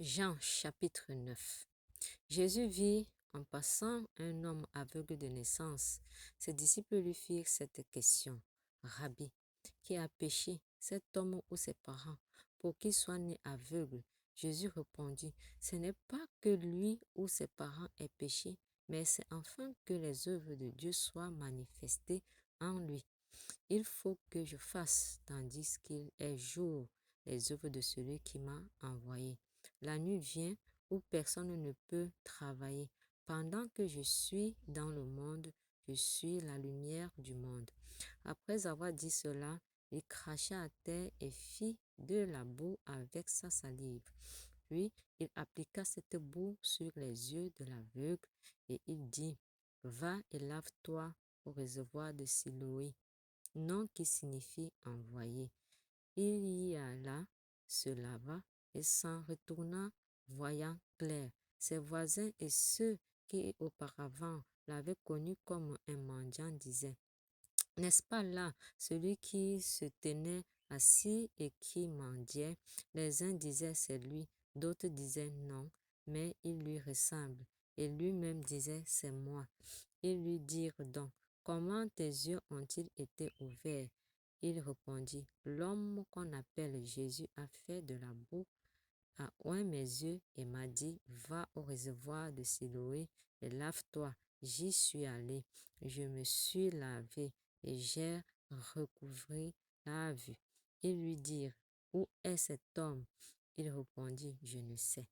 Jean chapitre 9. Jésus vit en passant un homme aveugle de naissance. Ses disciples lui firent cette question. Rabbi, qui a péché, cet homme ou ses parents, pour qu'il soit né aveugle? Jésus répondit, ce n'est pas que lui ou ses parents aient péché, mais c'est afin que les œuvres de Dieu soient manifestées en lui. Il faut que je fasse, tandis qu'il est jour, les œuvres de celui qui m'a envoyé. La nuit vient où personne ne peut travailler. Pendant que je suis dans le monde, je suis la lumière du monde. Après avoir dit cela, il cracha à terre et fit de la boue avec sa salive. Puis il appliqua cette boue sur les yeux de l'aveugle et il dit, va et lave-toi au réservoir de Siloé, nom qui signifie envoyé. Il y alla, se lava et s'en retourna, voyant clair. Ses voisins et ceux qui auparavant l'avaient connu comme un mendiant disaient, n'est-ce pas là celui qui se tenait assis et qui mendiait? Les uns disaient c'est lui, d'autres disaient non, mais il lui ressemble. Et lui-même disait c'est moi. Ils lui dirent donc, comment tes yeux ont-ils été ouverts? Il répondit, l'homme qu'on appelle Jésus a fait de la boue, a oint mes yeux et m'a dit, va au réservoir de Siloé et lave-toi. J'y suis allé, je me suis lavé et j'ai recouvré la vue. Ils lui dirent, où est cet homme? Il répondit, je ne sais.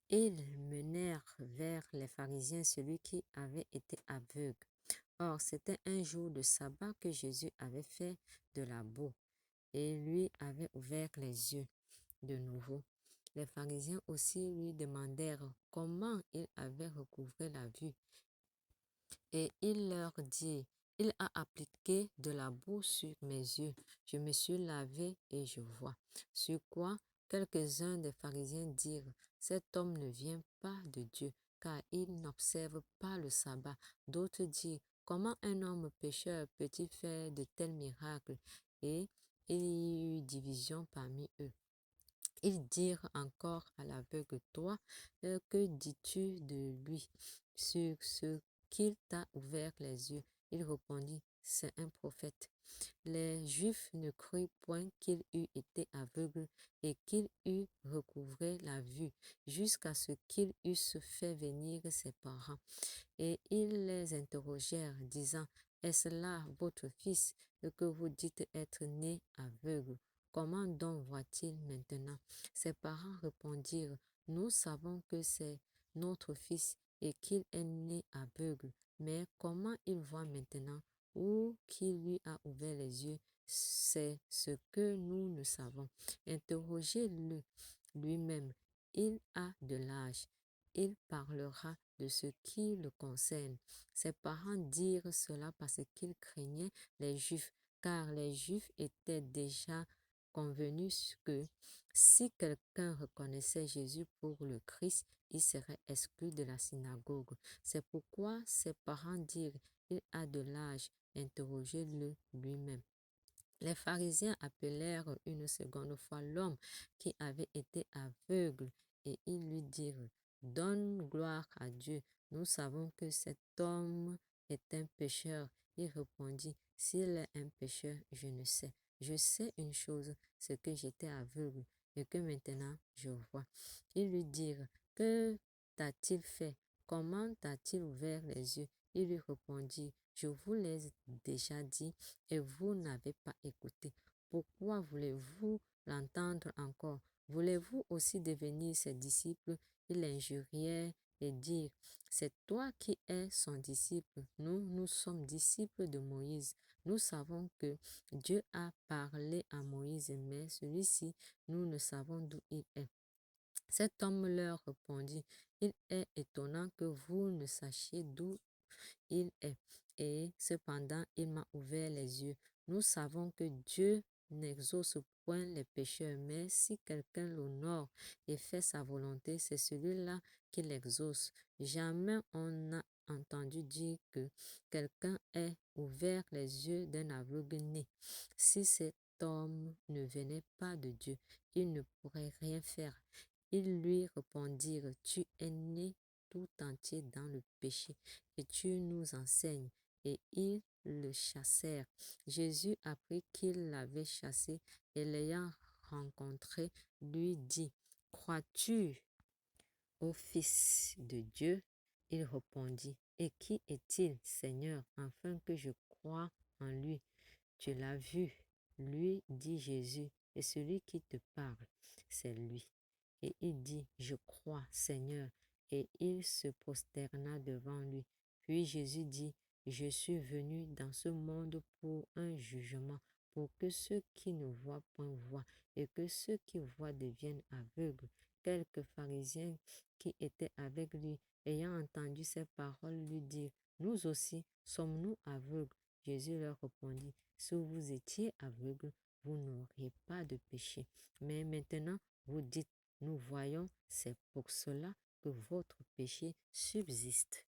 Ils menèrent vers les pharisiens celui qui avait été aveugle. Or, c'était un jour de sabbat que Jésus avait fait de la boue et lui avait ouvert les yeux de nouveau. Les pharisiens aussi lui demandèrent comment il avait recouvré la vue. Et il leur dit, il a appliqué de la boue sur mes yeux. Je me suis lavé et je vois. Sur quoi quelques-uns des pharisiens dirent, cet homme ne vient pas de Dieu, car il n'observe pas le sabbat. D'autres dirent, comment un homme pécheur peut-il faire de tels miracles? Et il y eut division parmi eux. Ils dirent encore à l'aveugle, toi, que dis-tu de lui sur ce qu'il t'a ouvert les yeux? Il répondit, c'est un prophète. Les Juifs ne crurent point qu'il eût été aveugle et qu'il eût recouvré la vue, jusqu'à ce qu'ils eussent fait venir ses parents. Et ils les interrogèrent, disant, est-ce là votre fils que vous dites être né aveugle? Comment donc voit-il maintenant? Ses parents répondirent, nous savons que c'est notre fils et qu'il est né aveugle, mais comment il voit maintenant ou qui lui a ouvert les yeux, c'est ce que nous ne savons. Interrogez-le lui-même, il a de l'âge, il parlera de ce qui le concerne. Ses parents dirent cela parce qu'ils craignaient les Juifs, car les Juifs étaient déjà convenus que si quelqu'un reconnaissait Jésus pour le Christ, il serait exclu de la synagogue. C'est pourquoi ses parents dirent, il a de l'âge, interrogez-le lui-même. Les pharisiens appelèrent une seconde fois l'homme qui avait été aveugle et ils lui dirent, donne gloire à Dieu. Nous savons que cet homme est un pécheur. Il répondit, s'il est un pécheur, je ne sais. Je sais une chose, c'est que j'étais aveugle et que maintenant je vois. Ils lui dirent, que t'a-t-il fait? Comment t'a-t-il ouvert les yeux? Il lui répondit, je vous l'ai déjà dit et vous n'avez pas écouté. Pourquoi voulez-vous l'entendre encore? Voulez-vous aussi devenir ses disciples? Il l'injuriait et dit, c'est toi qui es son disciple. Nous sommes disciples de Moïse. Nous savons que Dieu a parlé à Moïse, mais celui-ci, nous ne savons d'où il est. Cet homme leur répondit, il est étonnant que vous ne sachiez d'où il est. Et cependant, il m'a ouvert les yeux. Nous savons que Dieu n'exauce point les pécheurs, mais si quelqu'un l'honore et fait sa volonté, c'est celui-là qui l'exauce. Jamais on n'a entendu dire que quelqu'un ait ouvert les yeux d'un aveugle né. Si cet homme ne venait pas de Dieu, il ne pourrait rien faire. Ils lui répondirent, tu es né tout entier dans le péché, et tu nous enseignes. Et ils le chassèrent. Jésus apprit qu'ils l'avaient chassé, et l'ayant rencontré, lui dit, crois-tu au Fils de Dieu? Il répondit, et qui est-il, Seigneur, afin que je croie en lui? Tu l'as vu, lui dit Jésus, et celui qui te parle, c'est lui. Et il dit, je crois, Seigneur, et il se prosterna devant lui. Puis Jésus dit, je suis venu dans ce monde pour un jugement, pour que ceux qui ne voient point voient, et que ceux qui voient deviennent aveugles. Quelques pharisiens qui étaient avec lui, ayant entendu ces paroles, lui dirent, nous aussi sommes-nous aveugles? Jésus leur répondit, si vous étiez aveugles, vous n'auriez pas de péché. Mais maintenant, vous dites, nous voyons, c'est pour cela que votre péché subsiste.